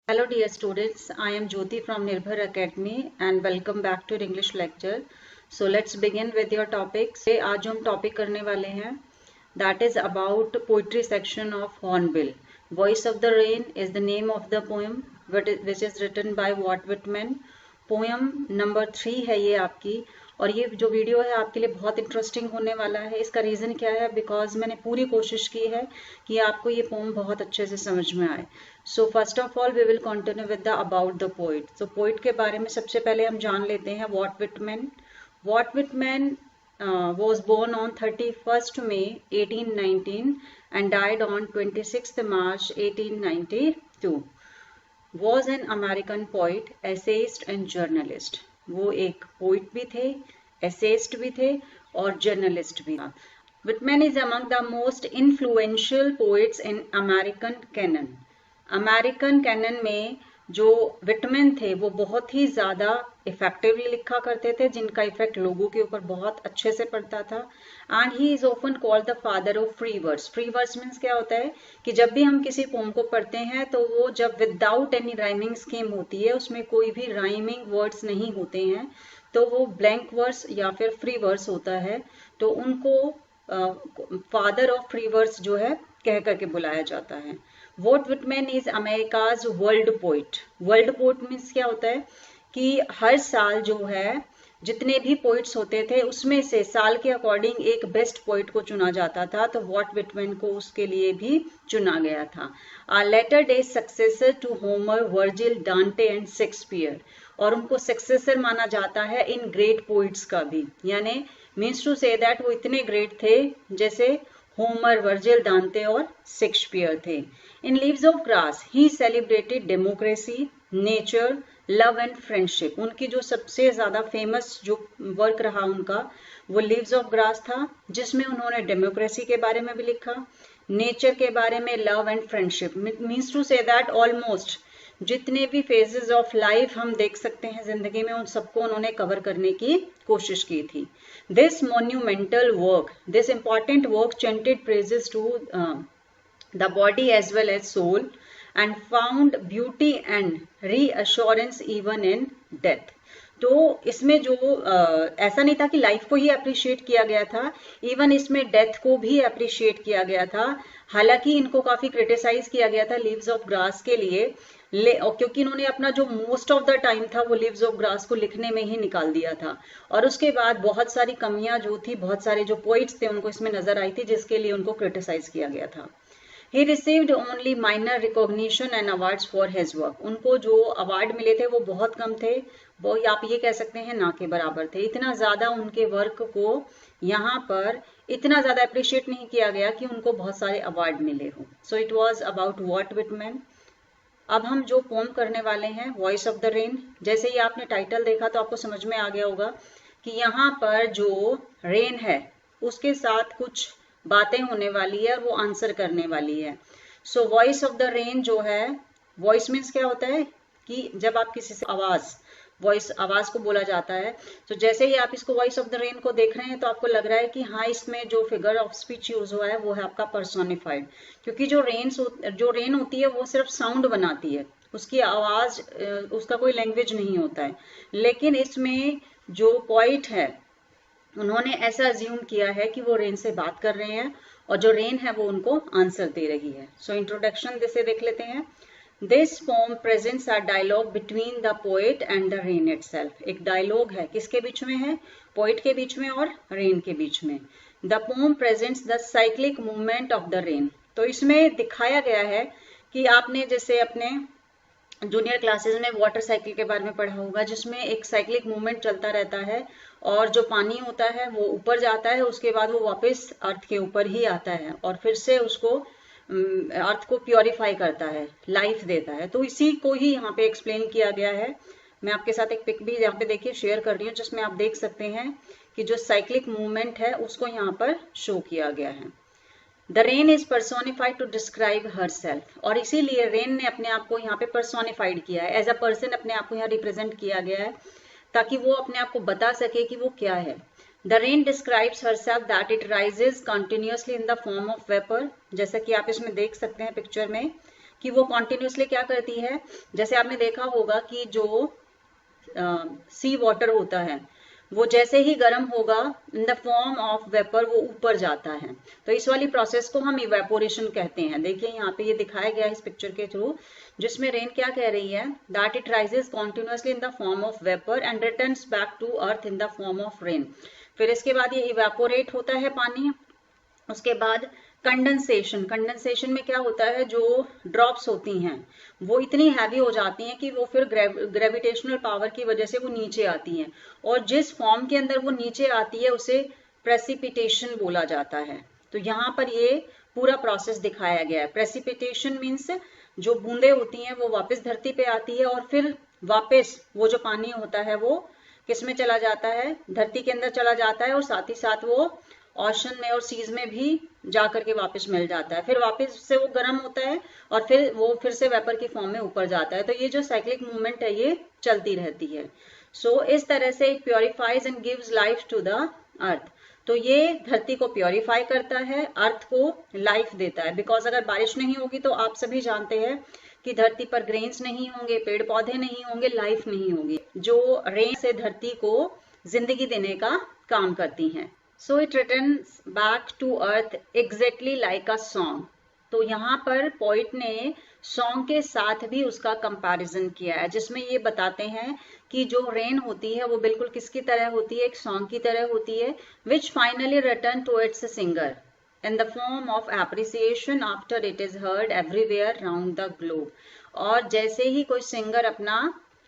Hello dear students, I am Jyoti from Nirbhar Academy and welcome back to English lecture. So let's begin with your topics. आज हम topic करने वाले हैं that is about poetry section of Hornbill. Voice of the Rain is the name of the poem which is written by Walt Whitman. Poem number 3 है ये आपकी, और ये जो वीडियो है आपके लिए बहुत इंटरेस्टिंग होने वाला है। इसका रीज़न क्या है? बिकॉज मैंने पूरी कोशिश की है कि आपको ये पोएम बहुत अच्छे से समझ में आए। So first of all we will continue with the about the poet. तो पोइट के बारे में सबसे पहले हम जान लेते हैं Walt Whitman. Walt Whitman was born on 31st May 1819 and died on 26th March 1892. Was an American poet, essayist and journalist. वो एक पोइट भी थे, एसेइस्ट भी थे और जर्नलिस्ट भी था। Whitman is among the most influential poets in American canon. American canon में जो विटमैन थे वो बहुत ही ज्यादा इफेक्टिवली लिखा करते थे, जिनका इफेक्ट लोगों के ऊपर बहुत अच्छे से पड़ता था। And he is often called the father of free words. Free words means क्या होता है कि जब भी हम किसी पोम को पढ़ते हैं तो वो जब विदाउट एनी राइमिंग स्कीम होती है, उसमें कोई भी राइमिंग वर्ड्स नहीं होते हैं, तो वो ब्लैंक वर्ड्स या फिर फ्री वर्ड्स होता है, तो उनको फादर ऑफ फ्री वर्ड्स जो है कह करके बुलाया जाता है। Walt Whitman is America's world poet. World poet means क्या होता है कि हर साल जो है जितने भी पोइट्स होते थे उसमें से साल के अकॉर्डिंग एक बेस्ट पोइट को चुना जाता था, तो वॉल्ट विटमैन को उसके लिए भी चुना गया था। A latter day successor to Homer, Virgil, Dante and Shakespeare. और उनको सक्सेसर माना जाता है इन ग्रेट पोइट्स का भी, यानी मीन्स टू से दैट वो इतने ग्रेट थे जैसे होमर, वर्जिल, दांते और शेक्सपियर थे। In leaves of grass he celebrated democracy, nature, love and friendship. उनकी जो सबसे ज्यादा फेमस जो वर्क रहा उनका वो लीव्स ऑफ ग्रास था, जिसमें उन्होंने डेमोक्रेसी के बारे में भी लिखा, नेचर के बारे में, love and friendship. Means to say that almost जितने भी फेजेस ऑफ लाइफ हम देख सकते हैं जिंदगी में, उन सबको उन्होंने कवर करने की कोशिश की थी। This monumental work, this important work chanted praises to the body as well as soul and found beauty and reassurance even in death। तो इसमें जो ऐसा नहीं था कि लाइफ को ही अप्रिशिएट किया गया था, इवन इसमें डेथ को भी अप्रिशिएट किया गया था। हालांकि इनको काफी क्रिटिसाइज किया गया था लीव्स ऑफ ग्रास के लिए, क्योंकि इन्होंने अपना जो मोस्ट ऑफ द टाइम था वो लीव्स ऑफ ग्रास को लिखने में ही निकाल दिया था, और उसके बाद बहुत सारी कमियां जो थी, बहुत सारे जो पोइट्स थे उनको इसमें नजर आई थी, जिसके लिए उनको क्रिटिसाइज किया गया था। He received only minor recognition and awards for his work। उनको जो अवार्ड मिले थे वो बहुत कम थे, वो आप ये कह सकते हैं ना के बराबर थे। इतना ज्यादा उनके वर्क को यहाँ पर इतना ज्यादा अप्रिशिएट नहीं किया गया कि उनको बहुत सारे अवार्ड मिले हों। सो it was about Walt Whitman. अब हम जो पोम करने वाले हैं वॉइस ऑफ द रेन, जैसे ही आपने टाइटल देखा तो आपको समझ में आ गया होगा कि यहाँ पर जो रेन है उसके साथ कुछ बातें होने वाली है और वो आंसर करने वाली है। So voice of the rain जो है, वॉइस मीन्स क्या होता है कि जब आप किसी से वॉइस आवाज को बोला जाता है, तो जैसे ही आप इसको वॉइस ऑफ द रेन को देख रहे हैं तो आपको लग रहा है कि हाँ, इसमें जो फिगर ऑफ स्पीच यूज हुआ है वो है आपका पर्सोनिफाइड, क्योंकि जो रेन होती है वो सिर्फ साउंड बनाती है, उसकी आवाज, उसका कोई लैंग्वेज नहीं होता है। लेकिन इसमें जो पोइट है उन्होंने ऐसा अज्यूम किया है कि वो रेन से बात कर रहे हैं और जो रेन है वो उनको आंसर दे रही है। सो इंट्रोडक्शन से देख लेते हैं। This poem presents a dialogue between the poet and the rain itself. एक डायलॉग है, किसके बीच में है? पोएट के बीच में और रेन के बीच में। The pome presents the cyclic movement of the rain. तो इसमें दिखाया गया है कि आपने जैसे अपने जूनियर क्लासेस में वाटर साइकिल के बारे में पढ़ा होगा, जिसमें एक साइक्लिक मूवमेंट चलता रहता है और जो पानी होता है वो ऊपर जाता है, उसके बाद वो वापस अर्थ के ऊपर ही आता है और फिर से उसको अर्थ को प्योरीफाई करता है, लाइफ देता है। तो इसी को ही यहाँ पे एक्सप्लेन किया गया है। मैं आपके साथ एक पिक भी यहाँ पे देखिए शेयर कर रही हूँ, जिसमें आप देख सकते हैं कि जो साइक्लिक मूवमेंट है उसको यहाँ पर शो किया गया है। The rain is personified to describe herself. और इसीलिए रेन ने अपने आप को यहाँ पे पर्सोनिफाइड किया है, एज अ पर्सन अपने आप को यहाँ रिप्रेजेंट किया गया है, ताकि वो अपने आप को बता सके कि वो क्या है। The rain describes herself that it rises continuously in the form of vapour. जैसा कि आप इसमें देख सकते हैं पिक्चर में कि वो कॉन्टिन्यूसली क्या करती है, जैसे आपने देखा होगा कि जो सी वाटर होता है वो जैसे ही गर्म होगा इन द फॉर्म ऑफ वेपर वो ऊपर जाता है। तो इस वाली प्रोसेस को हम इवेपोरेशन कहते हैं। देखिए यहाँ पे ये दिखाया गया है इस पिक्चर के थ्रू, जिसमें रेन क्या कह रही है, that it rises continuously in the form of vapour and returns back to earth in the form of rain. फिर इसके बाद ये इवेपोरेट होता है पानी। उसके बाद कंडेंसेशन, कंडेंसेशन में क्या होता है, जो ड्रॉप्स होती हैं वो इतनी हैवी हो जाती हैं कि वो फिर ग्रेविटेशनल पावर की वजह से वो नीचे आती हैं, और जिस फॉर्म के अंदर वो नीचे आती है उसे प्रेसिपिटेशन बोला जाता है। तो यहाँ पर ये पूरा प्रोसेस दिखाया गया है। प्रेसिपिटेशन मीन्स जो बूंदे होती हैं वो वापस धरती पे आती है और फिर वापस वो जो पानी होता है वो किसमें चला जाता है, धरती के अंदर चला जाता है, और साथ ही साथ वो ओशन में और सीज में भी जाकर के वापस मिल जाता है। फिर वापस से वो गर्म होता है और फिर वो फिर से वेपर की फॉर्म में ऊपर जाता है। तो ये जो साइक्लिक मूवमेंट है ये चलती रहती है। सो इस तरह से it purifies and gives life to the earth. तो ये धरती को प्योरीफाई करता है, अर्थ को लाइफ देता है। बिकॉज अगर बारिश नहीं होगी तो आप सभी जानते हैं कि धरती पर ग्रेन्स नहीं होंगे, पेड़ पौधे नहीं होंगे, लाइफ नहीं होगी। जो रेन से धरती को जिंदगी देने का काम करती हैं। So it returns back to earth exactly like a song. तो यहाँ पर पोइट ने सॉन्ग के साथ भी उसका कंपैरिजन किया है, जिसमें ये बताते हैं कि जो रेन होती है वो बिल्कुल किसकी तरह होती है, एक सॉन्ग की तरह होती है, which finally return to its singer in the form of appreciation after it is heard everywhere round the globe। और जैसे ही कोई सिंगर अपना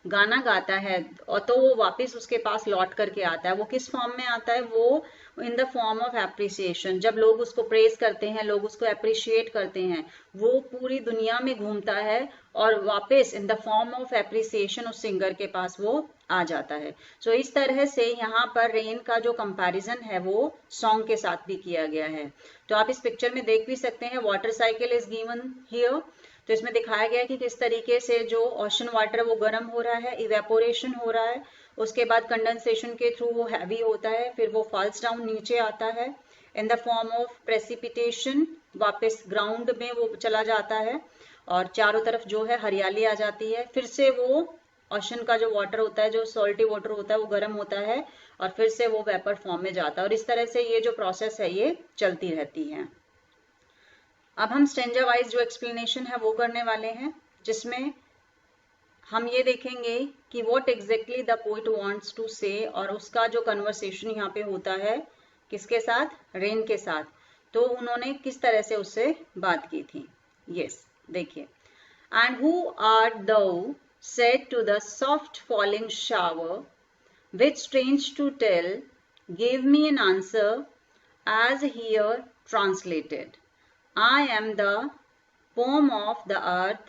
गाना गाता है और तो वो वापस उसके पास लौट करके आता है, वो किस फॉर्म में आता है, वो इन द फॉर्म ऑफ एप्रिसिएशन। जब लोग उसको प्रेज करते हैं, लोग उसको अप्रिशिएट करते हैं, वो पूरी दुनिया में घूमता है और वापस इन द फॉर्म ऑफ एप्रिसिएशन उस सिंगर के पास वो आ जाता है। सो इस तरह से यहाँ पर रेन का जो कंपैरिजन है वो सॉन्ग के साथ भी किया गया है। तो आप इस पिक्चर में देख भी सकते हैं, water cycle is given here. तो इसमें दिखाया गया है कि किस तरीके से जो ओशन वाटर वो गर्म हो रहा है, इवेपोरेशन हो रहा है, उसके बाद कंडेंसेशन के थ्रू वो हैवी होता है, फिर वो फॉल्स डाउन नीचे आता है इन द फॉर्म ऑफ प्रेसिपिटेशन, वापस ग्राउंड में वो चला जाता है और चारों तरफ जो है हरियाली आ जाती है। फिर से वो ओशन का जो वाटर होता है, जो सॉल्टी वाटर होता है, वो गर्म होता है और फिर से वो वेपर फॉर्म में जाता है। और इस तरह से ये जो प्रोसेस है ये चलती रहती है। अब हम स्टेंजा वाइज जो एक्सप्लेनेशन है वो करने वाले हैं, जिसमें हम ये देखेंगे कि what exactly the poet wants to say, और उसका जो कन्वर्सेशन यहाँ पे होता है किसके साथ, रेन के साथ। तो उन्होंने किस तरह से उससे बात की थी। यस, देखिए, एंड हु आर दो said to the soft falling shower, which strange to tell, gave me an answer as here translated. I am the poem of the earth,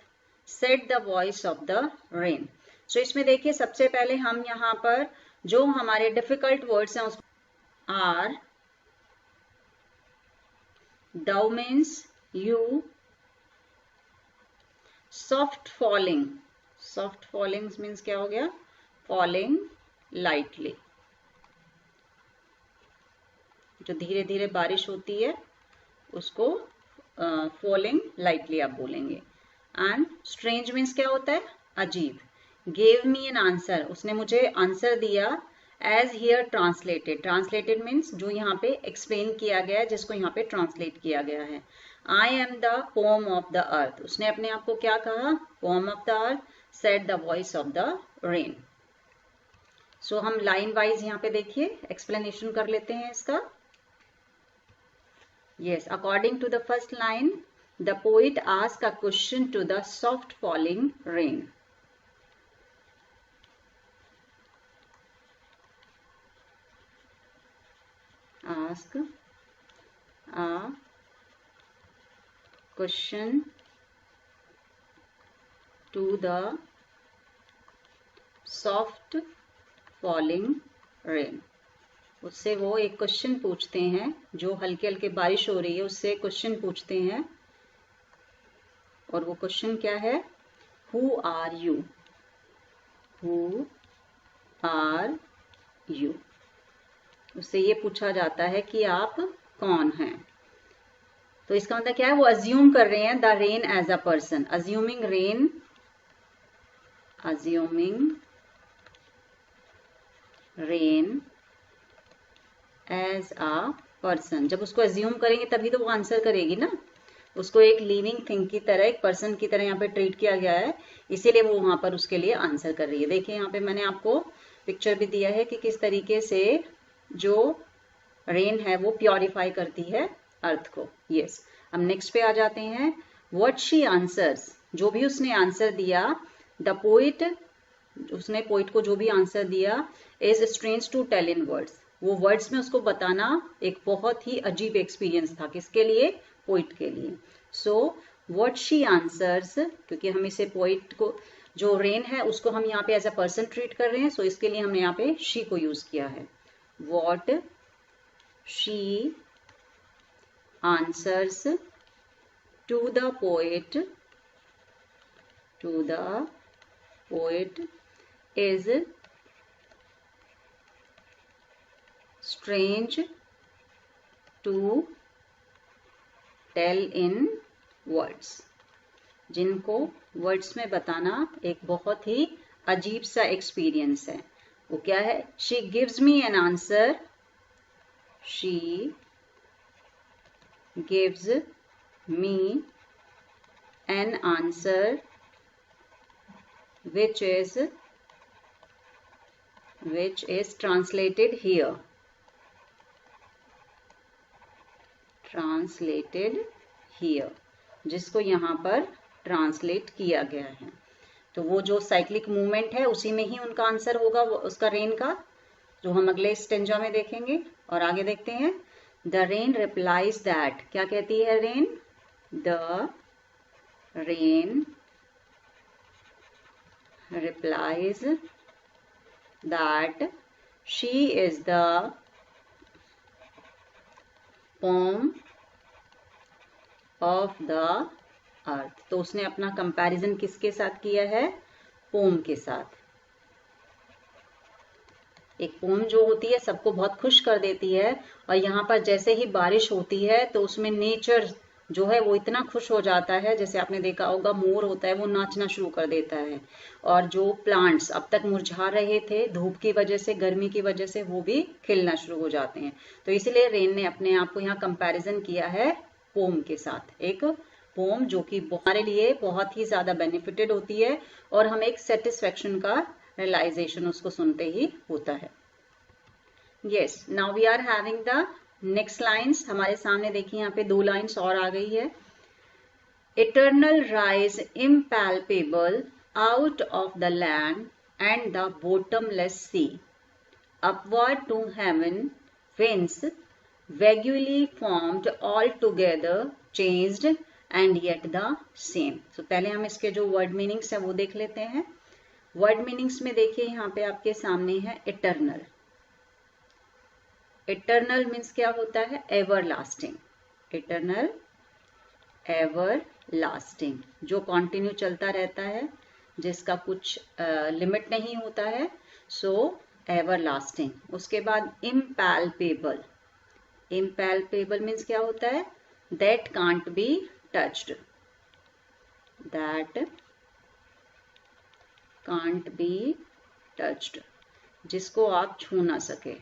said the voice of the rain। So इसमें देखिए, सबसे पहले हम यहाँ पर जो हमारे difficult words हैं उसको आर, दो means you, soft falling, soft falling means क्या हो गया, फॉलिंग लाइटली, जो धीरे धीरे बारिश होती है उसको फॉलिंग लाइटली आप बोलेंगे। एंड स्ट्रेंज मीन्स क्या होता है, अजीब। गेव मी एन आंसर, उसने मुझे आंसर दिया, as here translated, translated means जो यहाँ पे एक्सप्लेन किया गया है, जिसको यहाँ पे ट्रांसलेट किया गया है। I am the poem of the earth, उसने अपने आप को क्या कहा, poem of the earth, said the voice of the rain. So हम लाइन वाइज यहाँ पे देखिए एक्सप्लेनेशन कर लेते हैं इसका। Yes, according to the first line, the poet asked a question to the soft falling rain. Ask a question to the soft falling rain. उससे वो एक क्वेश्चन पूछते हैं, जो हल्के हल्के बारिश हो रही है उससे क्वेश्चन पूछते हैं, और वो क्वेश्चन क्या है, who are you, who are you. उससे ये पूछा जाता है कि आप कौन हैं। तो इसका मतलब क्या है, वो अज्यूम कर रहे हैं the rain as a person, assuming rain as a person. जब उसको अज्यूम करेंगे तभी तो वो आंसर करेगी ना, उसको एक लिविंग थिंग की तरह, एक पर्सन की तरह यहाँ पे ट्रीट किया गया है, इसीलिए वो वहां पर उसके लिए आंसर कर रही है। देखिए यहाँ पे मैंने आपको पिक्चर भी दिया है कि किस तरीके से जो रेन है वो प्योरीफाई करती है अर्थ को। यस, अब नेक्स्ट पे आ जाते हैं। व्हाट शी आंसर्स, जो भी उसने आंसर दिया, द पोइट, उसने पोइट को जो भी आंसर दिया, is strange to tell in words, वो वर्ड्स में उसको बताना एक बहुत ही अजीब एक्सपीरियंस था, किसके लिए, पोइट के लिए। सो व्हाट शी आंसर्स, क्योंकि हम इसे पोइट को, जो रेन है उसको हम यहाँ पे एज अ पर्सन ट्रीट कर रहे हैं, सो इसके लिए हमने यहाँ पे शी को यूज किया है। What she answers to the poet is strange to tell in words, जिनको वर्ड्स में बताना एक बहुत ही अजीब सा एक्सपीरियंस है। वो क्या है, she gives me an answer, she gives me an answer which is translated here, जिसको यहाँ पर ट्रांसलेट किया गया है। तो वो जो साइक्लिक मूवमेंट है उसी में ही उनका आंसर होगा, उसका रेन का, जो हम अगले स्टेंजा में देखेंगे। और आगे देखते हैं। द रेन रिप्लाइज दैट, क्या कहती है rain, the rain replies that she is the poem of the earth। तो उसने अपना कंपैरिजन किसके साथ किया है, पोम के साथ। एक पोम जो होती है सबको बहुत खुश कर देती है, और यहाँ पर जैसे ही बारिश होती है तो उसमें नेचर जो है वो इतना खुश हो जाता है, जैसे आपने देखा होगा मोर होता है वो नाचना शुरू कर देता है, और जो प्लांट्स अब तक मुरझा रहे थे धूप की वजह से, गर्मी की वजह से, वो भी खिलना शुरू हो जाते हैं। तो इसलिए रेन ने अपने आप को यहाँ कंपैरिजन किया है पोम के साथ, एक पोम जो कि हमारे लिए बहुत ही ज्यादा बेनिफिटेड होती है, और हमें एक सेटिस्फेक्शन का रियलाइजेशन उसको सुनते ही होता है। Yes, now we are having the next lines. हमारे सामने देखिए यहाँ पे 2 लाइन्स और आ गई है। Eternal rise impalpable out of the land and the bottomless sea, upward to heaven winds vaguely formed all together changed and yet the same। so पहले हम इसके जो वर्ड मीनिंग्स है वो देख लेते हैं। वर्ड मीनिंग्स में देखिए यहाँ पे आपके सामने है इटर्नल। इटर्नल मीन्स क्या होता है, ever lasting. Eternal, ever lasting, जो कॉन्टिन्यू चलता रहता है, जिसका कुछ लिमिट नहीं होता है, सो एवर लास्टिंग। उसके बाद इम्पैल्पेबल। इम्पैल्पेबल मीन्स क्या होता है, that can't be touched, that can't be touched, जिसको आप छू ना सके।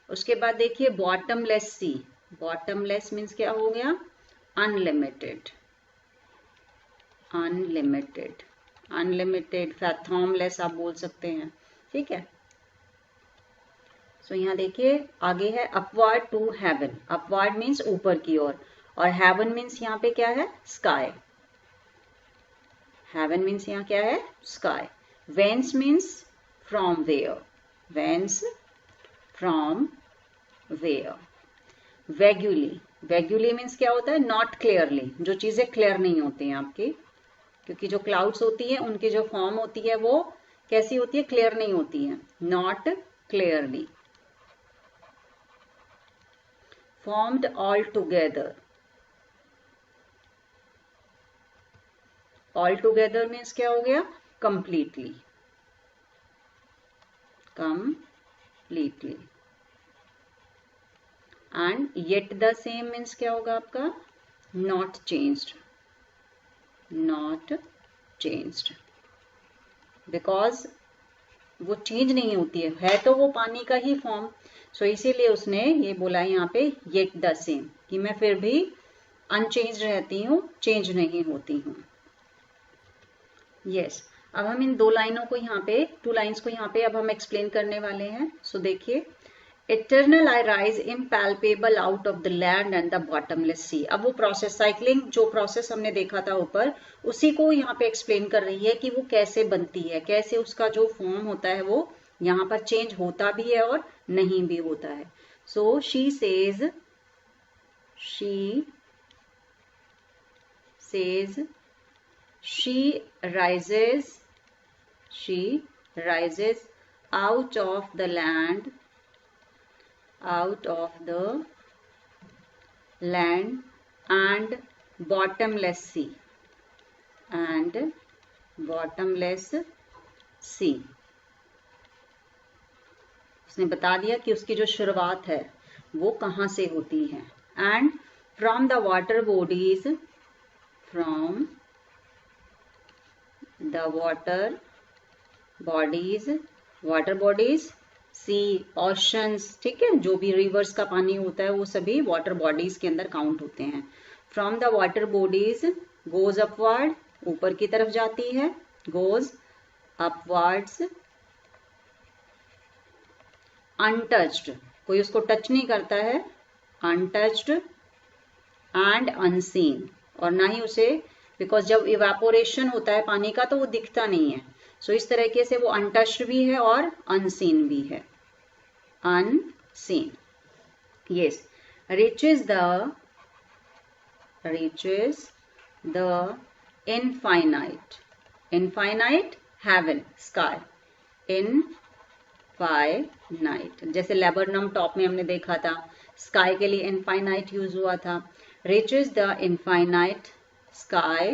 उसके बाद देखिए बॉटमलेस सी। बॉटमलेस मीन्स क्या हो गया, अनलिमिटेड। अनलिमिटेड, अनलिमिटेड, फैथॉमलेस आप बोल सकते हैं, ठीक है। सो यहाँ देखिए आगे है upward to heaven. Upward means ऊपर की ओर, और हेवन मीन्स यहाँ पे क्या है, स्काई। हेवन मीन्स यहाँ क्या है, sky. Whence means from where, whence from where. Vaguely, vaguely means क्या होता है, नॉट क्लियरली, जो चीजें क्लियर नहीं होती हैं आपकी, क्योंकि जो क्लाउड्स होती है उनकी जो फॉर्म होती है वो कैसी होती है, क्लियर नहीं होती है, not clearly. Formed all together, all together means क्या हो गया, completely, completely. And yet the same means क्या होगा आपका, not changed, not changed, because वो चेंज नहीं होती है तो वो पानी का ही फॉर्म। सो इसीलिए उसने ये बोला यहाँ पे येट द सेम, कि मैं फिर भी अनचेंज रहती हूँ, चेंज नहीं होती हूँ। यस, अब हम इन दो लाइनों को यहाँ पे, टू लाइन्स को यहाँ पे अब हम एक्सप्लेन करने वाले हैं। सो देखिए, eternal I rise impalpable out of the land and the bottomless sea. अब वो प्रोसेस, साइक्लिंग जो प्रोसेस हमने देखा था ऊपर, उसी को यहाँ पे एक्सप्लेन कर रही है कि वो कैसे बनती है, कैसे उसका जो फॉर्म होता है वो यहाँ पर चेंज होता भी है और नहीं भी होता है। So she says she rises out of the land and bottomless sea। उसने बता दिया कि उसकी जो शुरुआत है वो कहाँ से होती है। And from the water bodies sea, oceans, ठीक है, जो भी रिवर्स का पानी होता है वो सभी वाटर बॉडीज के अंदर काउंट होते हैं। From the water bodies goes upward, ऊपर की तरफ जाती है, गोज अपवर्ड्स, अनटच्ड, कोई उसको टच नहीं करता है, अनटच्ड एंड अनसीन, और ना ही उसे, बिकॉज जब इवेपोरेशन होता है पानी का तो वो दिखता नहीं है। सो इस तरीके से वो अनटच्ड भी है और अनसीन भी है, unseen. Yes, reaches the infinite heaven, sky, infinite, जैसे लेबरनम टॉप में हमने देखा था, स्काई के लिए इनफाइनाइट यूज हुआ था। reaches the infinite sky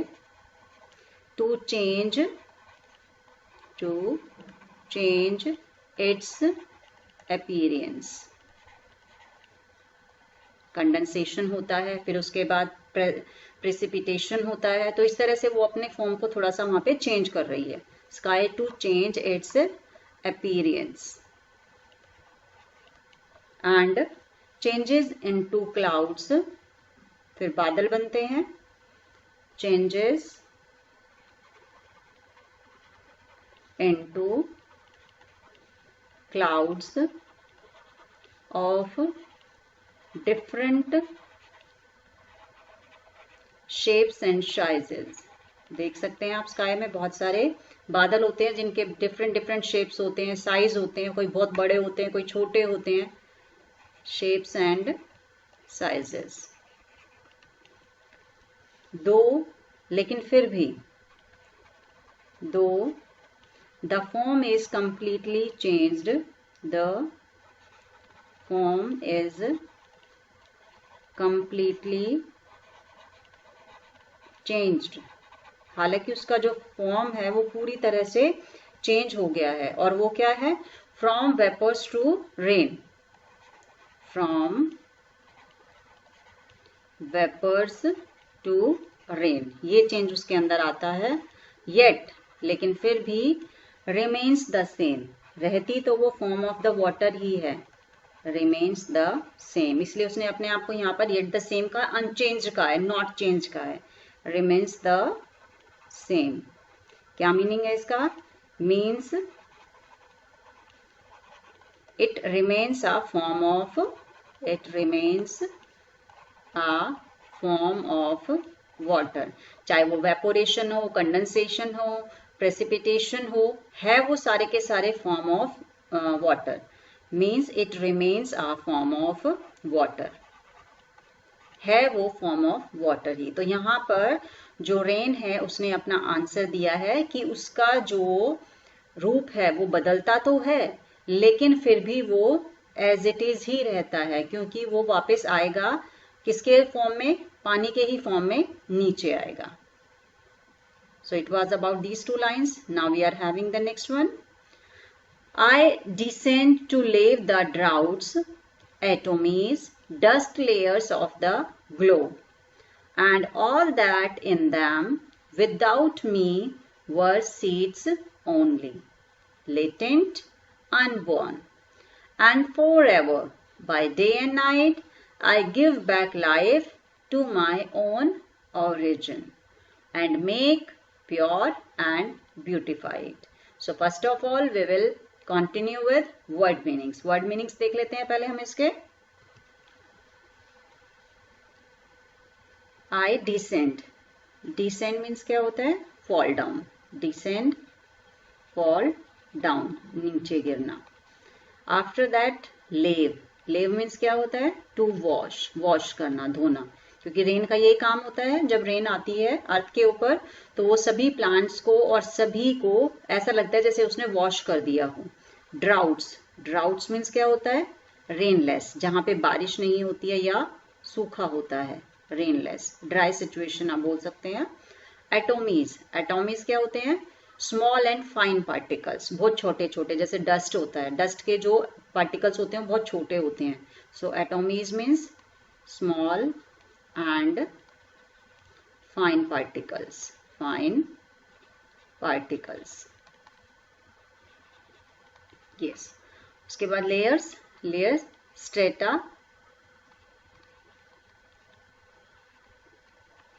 to change its appearance। Condensation होता है, फिर उसके बाद प्रेसिपिटेशन होता है, तो इस तरह से वो अपने फॉर्म को थोड़ा सा वहां पे चेंज कर रही है। Sky to change its appearance and changes into clouds, फिर बादल बनते हैं, changes into clouds of different shapes and sizes। देख सकते हैं आप, स्काई में बहुत सारे बादल होते हैं जिनके डिफरेंट शेप्स होते हैं, साइज होते हैं, कोई बहुत बड़े होते हैं, कोई छोटे होते हैं, शेप्स एंड साइजेस। लेकिन फिर भी the form is completely changed, the form is completely changed, हालांकि उसका जो फॉर्म है वो पूरी तरह से चेंज हो गया है, और वो क्या है, from vapours to rain, from vapours to rain, ये चेंज उसके अंदर आता है। येट, लेकिन फिर भी रिमेन्स द सेम, रहती तो वो फॉर्म ऑफ द वाटर ही है, रिमेन्स द सेम, इसलिए उसने अपने आप को यहाँ पर येट द सेम का, अनचेंज का है, नॉट चेंज का है, रिमेन्स द सेम। क्या मीनिंग है इसका? Means it remains a form of, water, चाहे वो वेपोरेशन हो, कंडेंसेशन हो, प्रेसिपिटेशन हो, है वो सारे के सारे form of water, means it remains a form of water, है वो फॉर्म ऑफ वाटर ही। तो यहाँ पर जो रेन है उसने अपना आंसर दिया है कि उसका जो रूप है वो बदलता तो है, लेकिन फिर भी वो एज इट इज ही रहता है, क्योंकि वो वापस आएगा किसके फॉर्म में, पानी के ही फॉर्म में नीचे आएगा। So it was about these two lines. Now we are having the next one. I descend to lave the droughts atomies dust layers of the globe। and all that in them without me were seeds only, latent, unborn. And forever, by day and night, I give back life to my own origin and make pure and beautify it. So first of all, we will continue with word meanings. Word meanings देख लेते हैं पहले हम इसके. I descend. Descend means क्या होता है? Fall down. Descend, fall down, नीचे गिरना. After that, lave. Lave means क्या होता है? To wash. Wash करना, धोना. क्योंकि रेन का ये काम होता है, जब रेन आती है अर्थ के ऊपर तो वो सभी प्लांट्स को और सभी को ऐसा लगता है जैसे उसने वॉश कर दिया हो. ड्राउट्स. ड्राउट्स मीन्स क्या होता है? रेनलेस, जहां पे बारिश नहीं होती है या सूखा होता है. रेनलेस, ड्राई सिचुएशन आप बोल सकते हैं. एटोमीज. एटोमीज क्या होते हैं? स्मॉल एंड फाइन पार्टिकल्स, बहुत छोटे छोटे, जैसे डस्ट होता है. डस्ट के जो पार्टिकल्स होते हैं बहुत छोटे होते हैं. So atomies means small and fine particles. Fine particles. Yes. उसके बाद layers. Layers. Strata.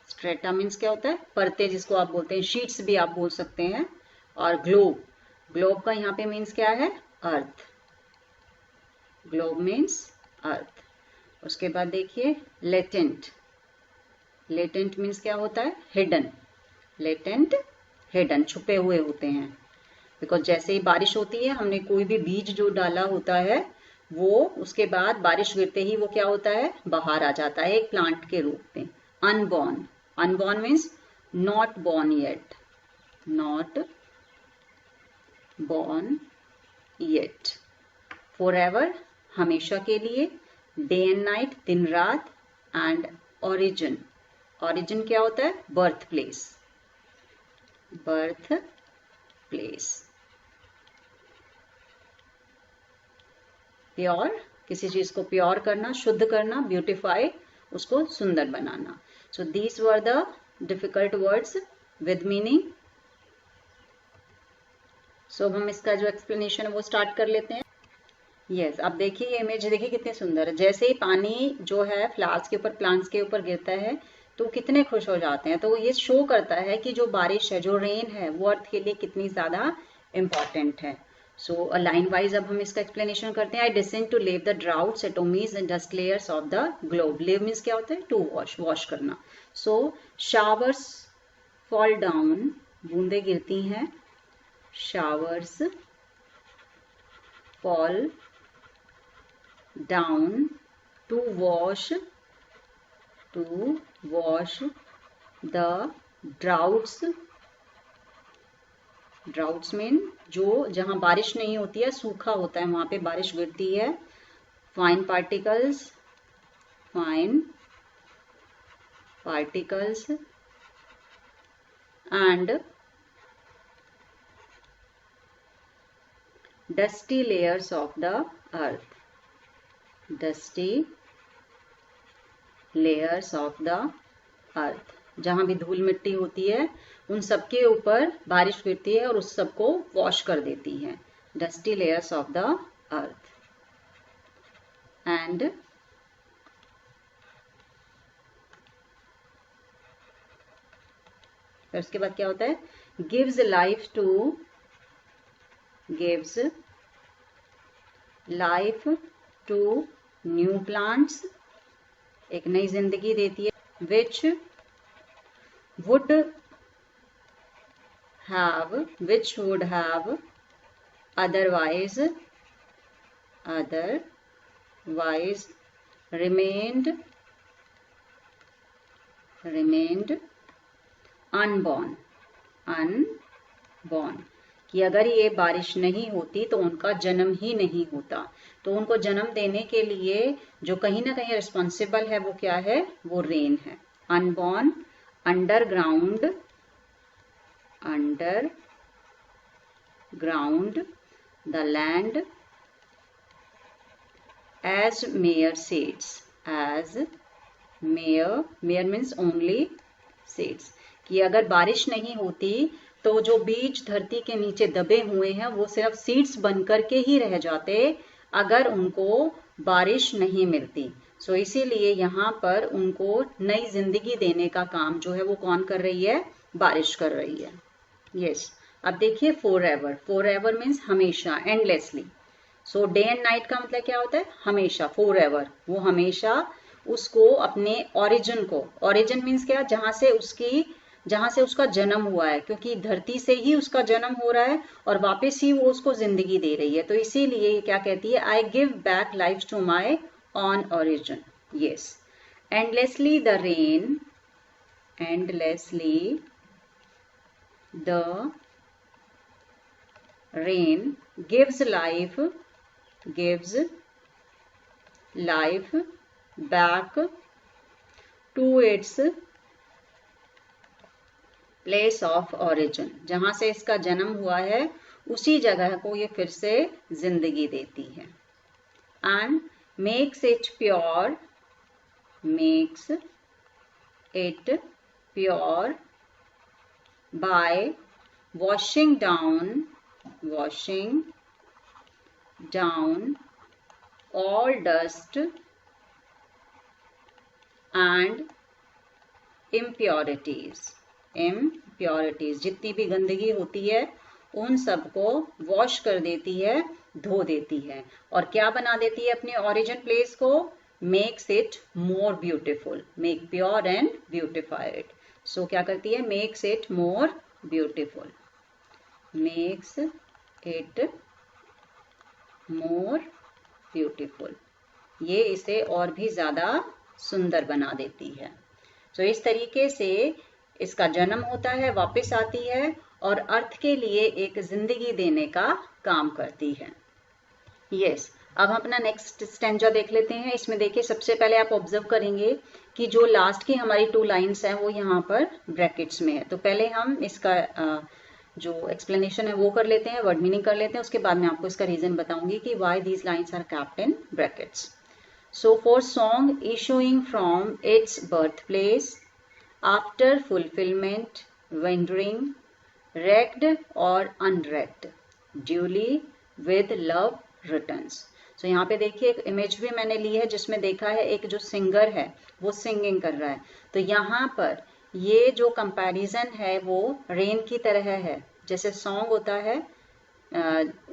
Strata means क्या होता है? परतें, जिसको आप बोलते हैं. शीट्स भी आप बोल सकते हैं. और ग्लोब. ग्लोब का यहाँ पे मीन्स क्या है? अर्थ. Globe means earth. उसके बाद देखिए लेटेंट. लेटेंट मीन्स क्या होता है? हिडन. लेटेंट, हिडन, छुपे हुए होते हैं. बिकॉज जैसे ही बारिश होती है, हमने कोई भी बीज जो डाला होता है वो उसके बाद बारिश गिरते ही वो क्या होता है? बाहर आ जाता है एक प्लांट के रूप में. Unborn. Unborn means not born yet. Not born yet. Forever, हमेशा के लिए. डे एंड नाइट, दिन रात. And origin. ओरिजिन क्या होता है? Birth place. Birth place. Pure, किसी चीज को प्योर करना, शुद्ध करना. ब्यूटिफाई, उसको सुंदर बनाना. So these were the difficult words with meaning. So हम इसका जो एक्सप्लेनेशन है वो स्टार्ट कर लेते हैं. यस, आप देखिए ये इमेज देखिए कितनी सुंदर है. जैसे ही पानी जो है फ्लावर्स के ऊपर, प्लांट्स के ऊपर गिरता है तो कितने खुश हो जाते हैं. तो ये शो करता है कि जो बारिश है, जो रेन है, वो अर्थ के लिए कितनी ज्यादा इम्पॉर्टेंट है. सो लाइन वाइज अब हम इसका एक्सप्लेनेशन करते हैं. I descend to lave the droughts, atomies and dust layers of the globe. Lave means क्या होता है? टू वॉश, वॉश करना. सो शावर्स फॉल डाउन, बूंदे गिरती हैं. Showers fall down to wash the droughts. Droughts mean जो जहां बारिश नहीं होती है, सूखा होता है, वहां पे बारिश गिरती है. Fine particles. Fine particles. And dusty layers of the earth. Dusty layers of the अर्थ. जहां भी धूल मिट्टी होती है उन सबके ऊपर बारिश गिरती है और उस सबको वॉश कर देती है. Dusty layers of the earth. And फिर उसके बाद क्या होता है? Gives life to new plants. एक नई जिंदगी देती है. which would have otherwise remained unborn. कि अगर ये बारिश नहीं होती तो उनका जन्म ही नहीं होता. तो उनको जन्म देने के लिए जो कहीं ना कहीं रिस्पॉन्सिबल है वो क्या है? वो रेन है. Unborn, underground the land as mere seeds. Mere, mere means only seeds, कि अगर बारिश नहीं होती तो जो बीज धरती के नीचे दबे हुए हैं वो सिर्फ सीड्स बन करके ही रह जाते अगर उनको बारिश नहीं मिलती। सो इसीलिए यहाँ पर उनको नई जिंदगी देने का काम जो है वो कौन कर रही है? बारिश कर रही है। यस, अब देखिए forever, forever means हमेशा, endlessly. So day and night का मतलब क्या होता है? हमेशा, फॉर एवर, वो हमेशा उसको अपने ओरिजिन को, ओरिजिन मीन्स क्या? जहां से उसका जन्म हुआ है, क्योंकि धरती से ही उसका जन्म हो रहा है और वापस ही वो उसको जिंदगी दे रही है। तो इसीलिए ये क्या कहती है? I give back life to my own origin. Yes, endlessly the rain, endlessly the rain gives life back to its place of origin, जहां से इसका जन्म हुआ है उसी जगह को ये फिर से जिंदगी देती है। and makes it pure by washing down all dust and impurities, जितनी भी गंदगी होती है उन सबको वॉश कर देती है, धो देती है। और क्या बना देती है अपने ओरिजिन प्लेस को? Makes it more beautiful, make pure and beautified. So क्या करती है? Makes it more beautiful, makes it more beautiful, ये इसे और भी ज्यादा सुंदर बना देती है। सो इस तरीके से इसका जन्म होता है, वापस आती है और अर्थ के लिए एक जिंदगी देने का काम करती है। यस, अब हम अपना नेक्स्ट स्टैंजा देख लेते हैं। इसमें देखिए सबसे पहले आप ऑब्जर्व करेंगे कि जो लास्ट की हमारी 2 लाइन्स हैं वो यहाँ पर ब्रैकेट्स में है। तो पहले हम इसका जो एक्सप्लेनेशन है वो कर लेते हैं, वर्ड मीनिंग कर लेते हैं, उसके बाद मैं आपको इसका रीजन बताऊंगी कि why these lines are kept in brackets. So for song issuing from its birth place after fulfilment, wandering, wrecked or unwrecked, duly with love returns। सो यहाँ पे देखिए एक इमेज भी मैंने ली है जिसमें देखा है एक जो सिंगर है वो सिंगिंग कर रहा है। तो यहाँ पर ये जो कंपैरिजन है वो रेन की तरह है। जैसे सॉन्ग होता है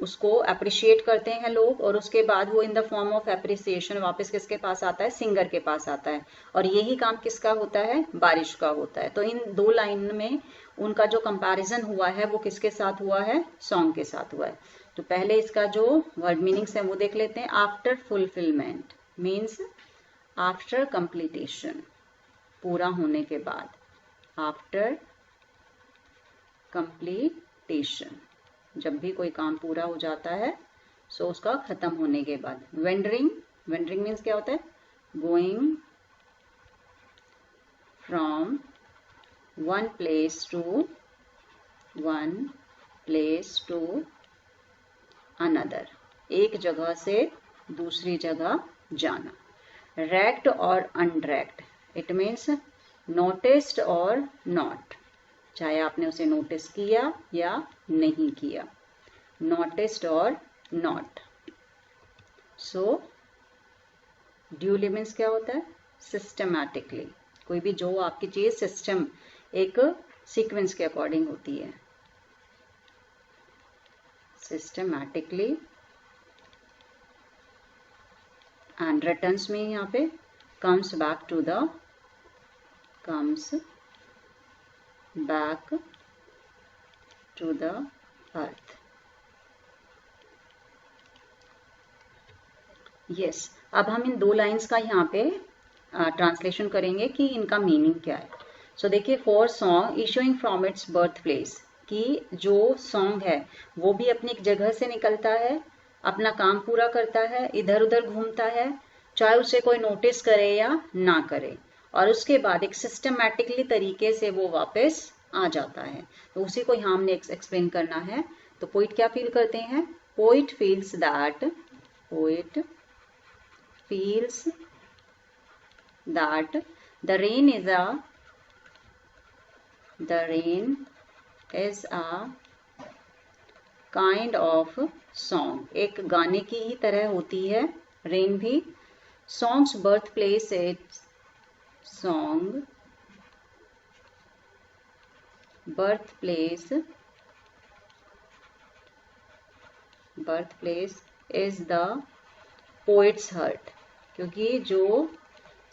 उसको अप्रिशिएट करते हैं लोग और उसके बाद वो इन द फॉर्म ऑफ एप्रिसिएशन वापस किसके पास आता है? सिंगर के पास आता है। और यही काम किसका होता है? बारिश का होता है। तो इन 2 लाइन में उनका जो कंपैरिजन हुआ है वो किसके साथ हुआ है? सॉन्ग के साथ हुआ है। तो पहले इसका जो वर्ड मीनिंग्स है वो देख लेते हैं। After fulfilment means after completion, पूरा होने के बाद, आफ्टर कंप्लीटेशन, जब भी कोई काम पूरा हो जाता है सो उसका खत्म होने के बाद। वेंडरिंग, वेंडरिंग मीन्स क्या होता है? Going from one place to another, एक जगह से दूसरी जगह जाना। Wrecked or unwrecked, it means noticed or not, चाहे आपने उसे नोटिस किया या नहीं किया, noticed or not. So duly means क्या होता है? सिस्टमैटिकली, कोई भी जो आपकी चीज सिस्टम, एक सीक्वेंस के अकॉर्डिंग होती है। सिस्टमैटिकली एंड रिटर्न्स में यहाँ पे comes back to the earth. Yes, अब हम इन 2 लाइंस का यहाँ पे ट्रांसलेशन करेंगे कि इनका मीनिंग क्या है। सो देखिए, for song issuing from its birth place, कि जो सॉन्ग है वो भी अपनी एक जगह से निकलता है, अपना काम पूरा करता है, इधर उधर घूमता है, चाहे उसे कोई नोटिस करे या ना करे, और उसके बाद एक सिस्टमैटिकली तरीके से वो वापस आ जाता है। तो उसी को यहाँ हमने एक्सप्लेन करना है। तो पोइट क्या फील करते हैं? Poet feels that The rain is a kind of song. एक गाने की ही तरह होती है रेन भी. Song's birthplace is the poet's heart. क्योंकि जो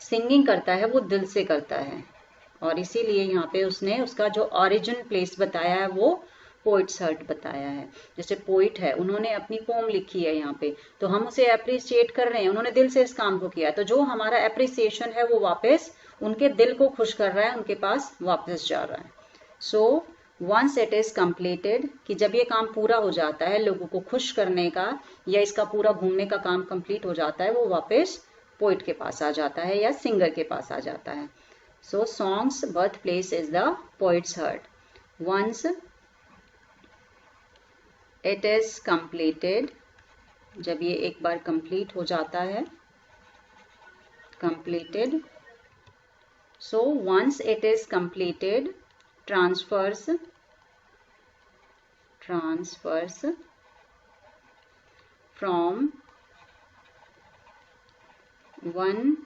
सिंगिंग करता है वो दिल से करता है, और इसीलिए यहाँ पे उसने उसका जो ओरिजिन प्लेस बताया है वो पोइट्स हर्ट बताया है. जैसे पोइट है, उन्होंने अपनी पोम लिखी है यहाँ पे, तो हम उसे अप्रिशिएट कर रहे हैं, उन्होंने दिल से इस काम को किया, तो जो हमारा अप्रिसिएशन है वो वापस उनके दिल को खुश कर रहा है, उनके पास वापस जा रहा है. So once it is completed, कि जब ये काम पूरा हो जाता है, लोगों को खुश करने का या इसका पूरा घूमने का काम कंप्लीट हो जाता है, वो वापस पोइट के पास आ जाता है या सिंगर के पास आ जाता है. So songs birth place is the poet's heart. Once it is completed, जब ये एक बार कंप्लीट हो जाता है, completed. So once it is completed transfers from one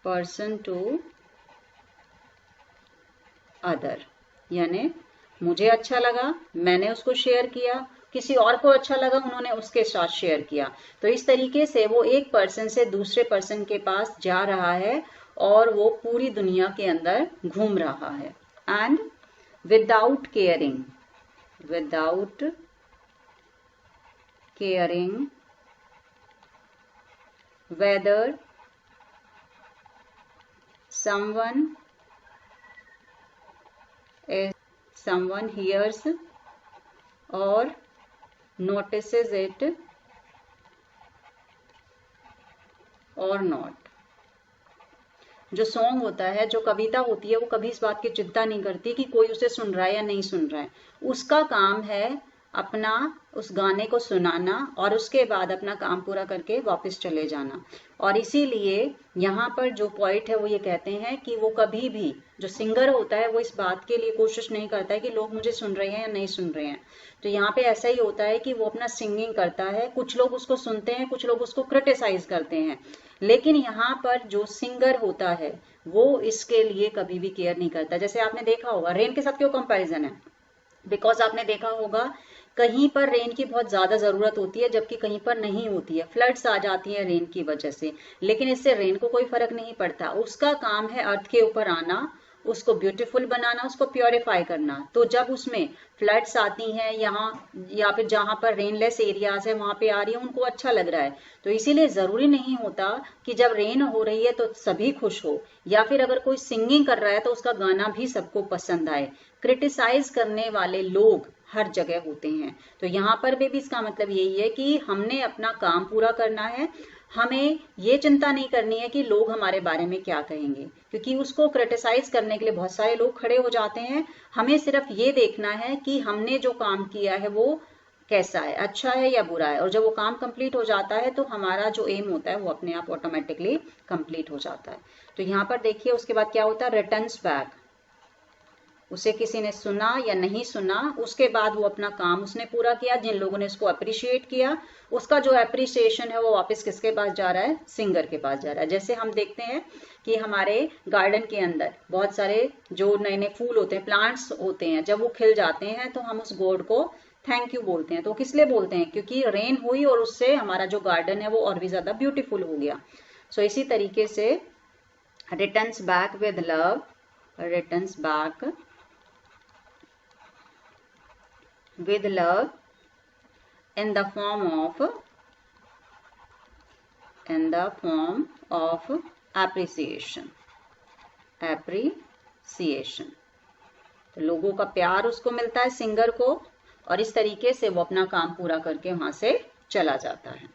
person to other. यानी मुझे अच्छा लगा, मैंने उसको शेयर किया, किसी और को अच्छा लगा, उन्होंने उसके साथ शेयर किया. तो इस तरीके से वो एक पर्सन से दूसरे पर्सन के पास जा रहा है और वो पूरी दुनिया के अंदर घूम रहा है. And without caring whether someone hears or notices it or not. जो सॉन्ग होता है, जो कविता होती है, वो कभी इस बात की चिंता नहीं करती कि कोई उसे सुन रहा है या नहीं सुन रहा है. उसका काम है अपना उस गाने को सुनाना और उसके बाद अपना काम पूरा करके वापस चले जाना. और इसीलिए यहाँ पर जो पॉइंट है वो ये कहते हैं कि वो कभी भी, जो सिंगर होता है, वो इस बात के लिए कोशिश नहीं करता है कि लोग मुझे सुन रहे हैं या नहीं सुन रहे हैं. तो यहाँ पे ऐसा ही होता है कि वो अपना सिंगिंग करता है, कुछ लोग उसको सुनते हैं, कुछ लोग उसको क्रिटिसाइज करते हैं, लेकिन यहाँ पर जो सिंगर होता है वो इसके लिए कभी भी केयर नहीं करता. जैसे आपने देखा होगा, रेन के साथ क्यों कंपैरिजन है? बिकॉज आपने देखा होगा कहीं पर रेन की बहुत ज्यादा जरूरत होती है, जबकि कहीं पर नहीं होती है, फ्लड्स आ जाती है रेन की वजह से, लेकिन इससे रेन को कोई फर्क नहीं पड़ता. उसका काम है अर्थ के ऊपर आना, उसको ब्यूटीफुल बनाना, उसको प्योरीफाई करना. तो जब उसमें फ्लड्स आती हैं यहाँ या फिर जहां पर रेनलेस एरियाज है वहां पे आ रही है, उनको अच्छा लग रहा है. तो इसीलिए जरूरी नहीं होता कि जब रेन हो रही है तो सभी खुश हो, या फिर अगर कोई सिंगिंग कर रहा है तो उसका गाना भी सबको पसंद आए. क्रिटिसाइज करने वाले लोग हर जगह होते हैं. तो यहाँ पर भी इसका मतलब यही है कि हमने अपना काम पूरा करना है, हमें ये चिंता नहीं करनी है कि लोग हमारे बारे में क्या कहेंगे, क्योंकि उसको क्रिटिसाइज करने के लिए बहुत सारे लोग खड़े हो जाते हैं. हमें सिर्फ ये देखना है कि हमने जो काम किया है वो कैसा है, अच्छा है या बुरा है. और जब वो काम कंप्लीट हो जाता है तो हमारा जो एम होता है वो अपने आप ऑटोमेटिकली कंप्लीट हो जाता है. तो यहाँ पर देखिए उसके बाद क्या होता है, रिटर्न्स बैक. उसे किसी ने सुना या नहीं सुना, उसके बाद वो अपना काम उसने पूरा किया. जिन लोगों ने उसको अप्रिशिएट किया, उसका जो अप्रिसिएशन है वो वापस किसके पास जा रहा है? सिंगर के पास जा रहा है. जैसे हम देखते हैं कि हमारे गार्डन के अंदर बहुत सारे जो नए नए फूल होते हैं, प्लांट्स होते हैं, जब वो खिल जाते हैं तो हम उस गॉड को थैंक यू बोलते हैं. तो किस लिए बोलते हैं? क्योंकि रेन हुई और उससे हमारा जो गार्डन है वो और भी ज्यादा ब्यूटीफुल हो गया. सो इसी तरीके से returns back with love, returns back with love in the form of appreciation. तो लोगों का प्यार उसको मिलता है, सिंगर को, और इस तरीके से वो अपना काम पूरा करके वहां से चला जाता है.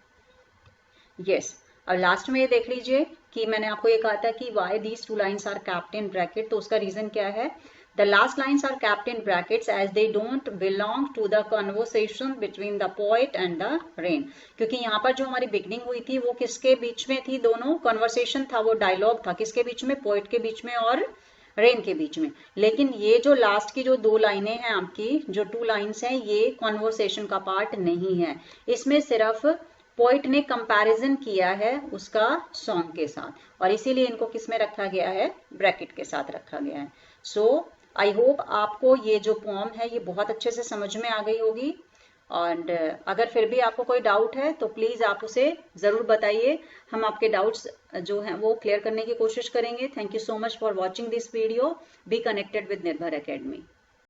यस. और लास्ट में ये देख लीजिए कि मैंने आपको ये कहा था कि why these two lines are kept in bracket. तो उसका रीजन क्या है? The last lines are kept in brackets as they don't belong to the conversation between the poet and the rain. क्योंकि यहाँ पर जो हमारी बिगनिंग हुई थी वो किसके बीच में थी, दोनों कन्वर्सेशन था, वो डायलॉग था किसके बीच में, पोएट के बीच में और रेन के बीच में। लेकिन ये जो लास्ट की जो 2 लाइनें हैं आपकी, जो 2 लाइन्स हैं, ये कॉन्वर्सेशन का पार्ट नहीं है। इसमें सिर्फ पोइट ने कंपैरिजन किया है उसका सॉन्ग के साथ, और इसीलिए इनको किस में रखा गया है, ब्रैकेट के साथ रखा गया है। सो आई होप आपको ये जो पोम है ये बहुत अच्छे से समझ में आ गई होगी। और अगर फिर भी आपको कोई डाउट है तो प्लीज आप उसे जरूर बताइए, हम आपके डाउट्स जो हैं वो क्लियर करने की कोशिश करेंगे। Thank you so much for watching this video. Be connected with निर्भर एकेडमी।